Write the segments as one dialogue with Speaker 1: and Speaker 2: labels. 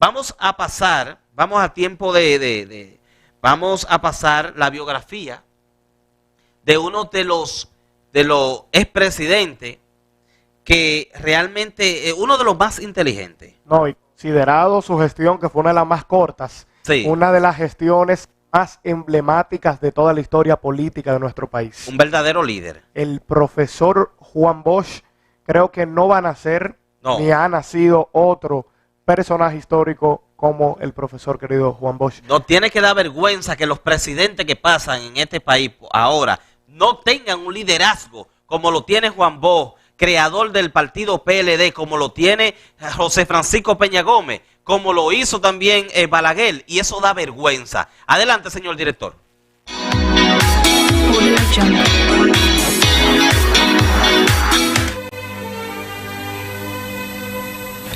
Speaker 1: vamos a pasar, vamos a pasar la biografía de uno de los expresidentes que realmente, uno de los más inteligentes.
Speaker 2: No, y considerado su gestión, que fue una de las más cortas,
Speaker 1: sí,
Speaker 2: una de las gestiones más emblemáticas de toda la historia política de nuestro país.
Speaker 1: Un verdadero líder.
Speaker 2: El profesor Juan Bosch, creo que no va a nacer, ni ha nacido otro personaje histórico como el profesor querido Juan Bosch.
Speaker 1: No tiene que dar vergüenza que los presidentes que pasan en este país ahora no tengan un liderazgo como lo tiene Juan Bosch, creador del partido PLD, como lo tiene José Francisco Peña Gómez, como lo hizo también Balaguer, y eso da vergüenza. Adelante, señor director.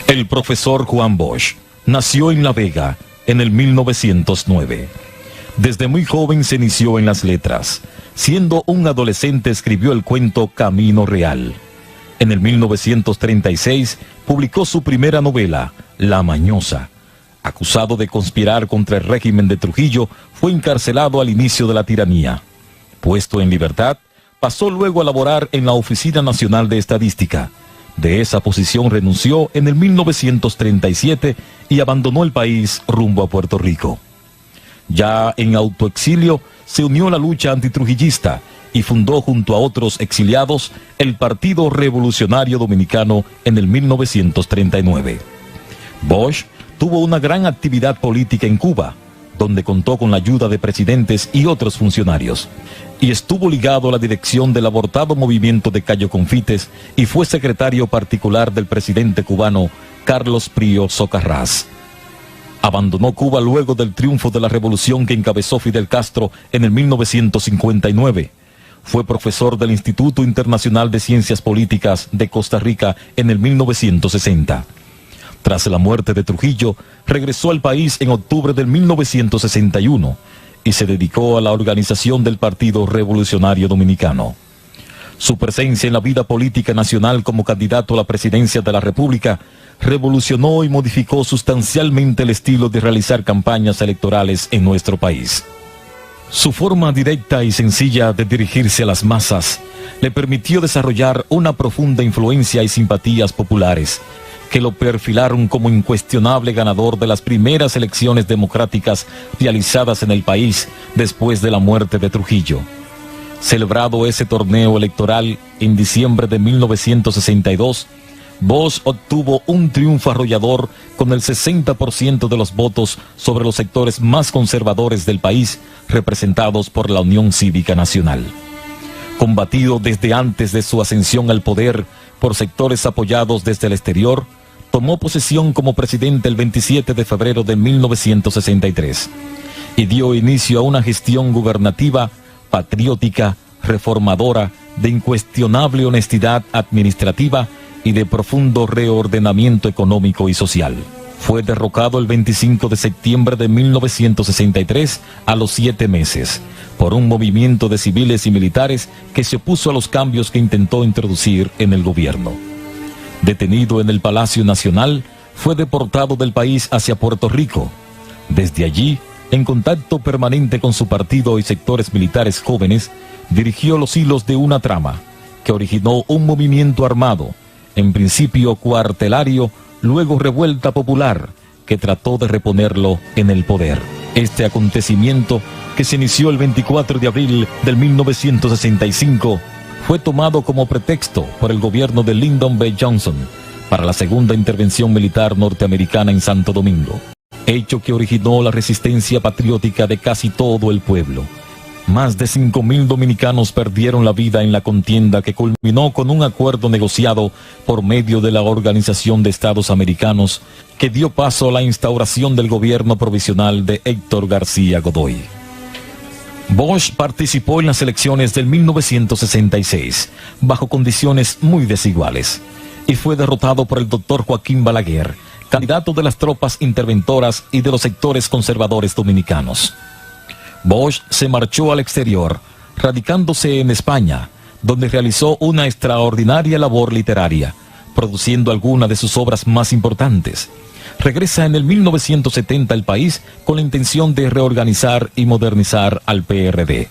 Speaker 3: El profesor Juan Bosch nació en La Vega en el 1909. Desde muy joven se inició en las letras. Siendo un adolescente escribió el cuento Camino Real. En el 1936 publicó su primera novela, La Mañosa. Acusado de conspirar contra el régimen de Trujillo, fue encarcelado al inicio de la tiranía. Puesto en libertad, pasó luego a laborar en la Oficina Nacional de Estadística. De esa posición renunció en el 1937 y abandonó el país rumbo a Puerto Rico. Ya en autoexilio, se unió a la lucha antitrujillista y fundó junto a otros exiliados el Partido Revolucionario Dominicano en el 1939. Bosch tuvo una gran actividad política en Cuba, donde contó con la ayuda de presidentes y otros funcionarios, y estuvo ligado a la dirección del abortado movimiento de Cayo Confites y fue secretario particular del presidente cubano Carlos Prío Socarrás. Abandonó Cuba luego del triunfo de la revolución que encabezó Fidel Castro en el 1959. Fue profesor del Instituto Internacional de Ciencias Políticas de Costa Rica en el 1960. Tras la muerte de Trujillo, regresó al país en octubre del 1961 y se dedicó a la organización del Partido Revolucionario Dominicano. Su presencia en la vida política nacional como candidato a la presidencia de la República revolucionó y modificó sustancialmente el estilo de realizar campañas electorales en nuestro país. Su forma directa y sencilla de dirigirse a las masas le permitió desarrollar una profunda influencia y simpatías populares que lo perfilaron como incuestionable ganador de las primeras elecciones democráticas realizadas en el país después de la muerte de Trujillo. Celebrado ese torneo electoral en diciembre de 1962, Bosch obtuvo un triunfo arrollador con el 60% de los votos sobre los sectores más conservadores del país, representados por la Unión Cívica Nacional. Combatido desde antes de su ascensión al poder por sectores apoyados desde el exterior, tomó posesión como presidente el 27 de febrero de 1963 y dio inicio a una gestión gubernativa patriótica, reformadora, de incuestionable honestidad administrativa y de profundo reordenamiento económico y social. Fue derrocado el 25 de septiembre de 1963 a los 7 meses por un movimiento de civiles y militares que se opuso a los cambios que intentó introducir en el gobierno. Detenido en el Palacio Nacional, fue deportado del país hacia Puerto Rico. Desde allí, en contacto permanente con su partido y sectores militares jóvenes, dirigió los hilos de una trama que originó un movimiento armado, en principio cuartelario, luego revuelta popular, que trató de reponerlo en el poder. Este acontecimiento, que se inició el 24 de abril del 1965, fue tomado como pretexto por el gobierno de Lyndon B. Johnson para la segunda intervención militar norteamericana en Santo Domingo, hecho que originó la resistencia patriótica de casi todo el pueblo. Más de 5.000 dominicanos perdieron la vida en la contienda, que culminó con un acuerdo negociado por medio de la Organización de Estados Americanos, que dio paso a la instauración del gobierno provisional de Héctor García Godoy. Bosch participó en las elecciones del 1966, bajo condiciones muy desiguales, y fue derrotado por el doctor Joaquín Balaguer, candidato de las tropas interventoras y de los sectores conservadores dominicanos. Bosch se marchó al exterior, radicándose en España, donde realizó una extraordinaria labor literaria, produciendo algunas de sus obras más importantes, regresa en el 1970 al país con la intención de reorganizar y modernizar al PRD.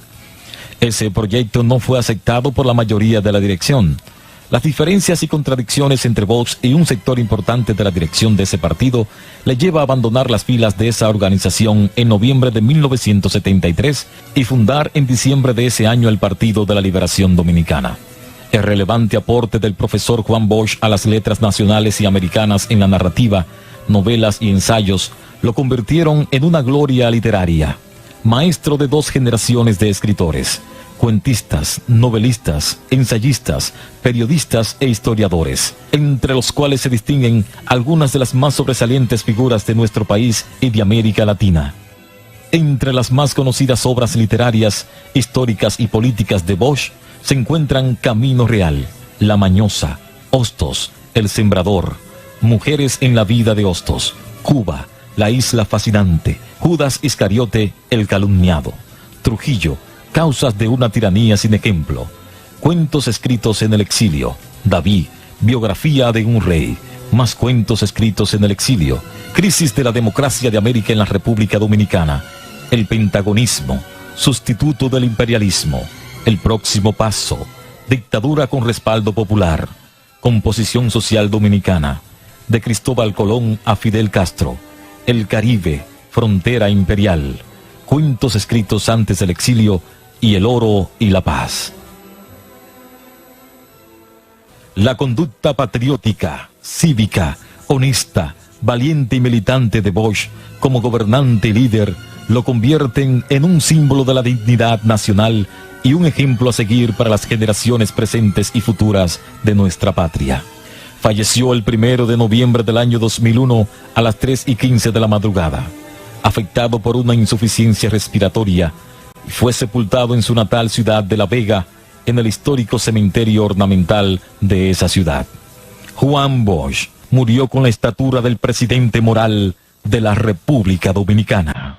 Speaker 3: Ese proyecto no fue aceptado por la mayoría de la dirección. Las diferencias y contradicciones entre Vox y un sector importante de la dirección de ese partido le lleva a abandonar las filas de esa organización en noviembre de 1973 y fundar en diciembre de ese año el Partido de la Liberación Dominicana. El relevante aporte del profesor Juan Bosch a las letras nacionales y americanas en la narrativa, novelas y ensayos lo convirtieron en una gloria literaria. Maestro de dos generaciones de escritores, cuentistas, novelistas, ensayistas, periodistas e historiadores, entre los cuales se distinguen algunas de las más sobresalientes figuras de nuestro país y de América Latina. Entre las más conocidas obras literarias, históricas y políticas de Bosch se encuentran Camino Real, La Mañosa, Hostos, El Sembrador, Mujeres en la vida de Hostos, Cuba, La Isla Fascinante, Judas Iscariote, El Calumniado, Trujillo, Causas de una tiranía sin ejemplo, Cuentos escritos en el exilio, David, Biografía de un rey, Más cuentos escritos en el exilio, Crisis de la democracia de América en la República Dominicana, El pentagonismo, Sustituto del imperialismo, El próximo paso, Dictadura con respaldo popular, Composición social dominicana, de Cristóbal Colón a Fidel Castro, El Caribe, Frontera imperial, Cuentos escritos antes del exilio y El oro y la paz. La conducta patriótica, cívica, honesta, valiente y militante de Bosch como gobernante y líder lo convierten en un símbolo de la dignidad nacional y un ejemplo a seguir para las generaciones presentes y futuras de nuestra patria. Falleció el 1 de noviembre del año 2001 a las 3:15 de la madrugada, afectado por una insuficiencia respiratoria, y fue sepultado en su natal ciudad de La Vega, en el histórico cementerio ornamental de esa ciudad. Juan Bosch murió con la estatura del presidente moral de la República Dominicana.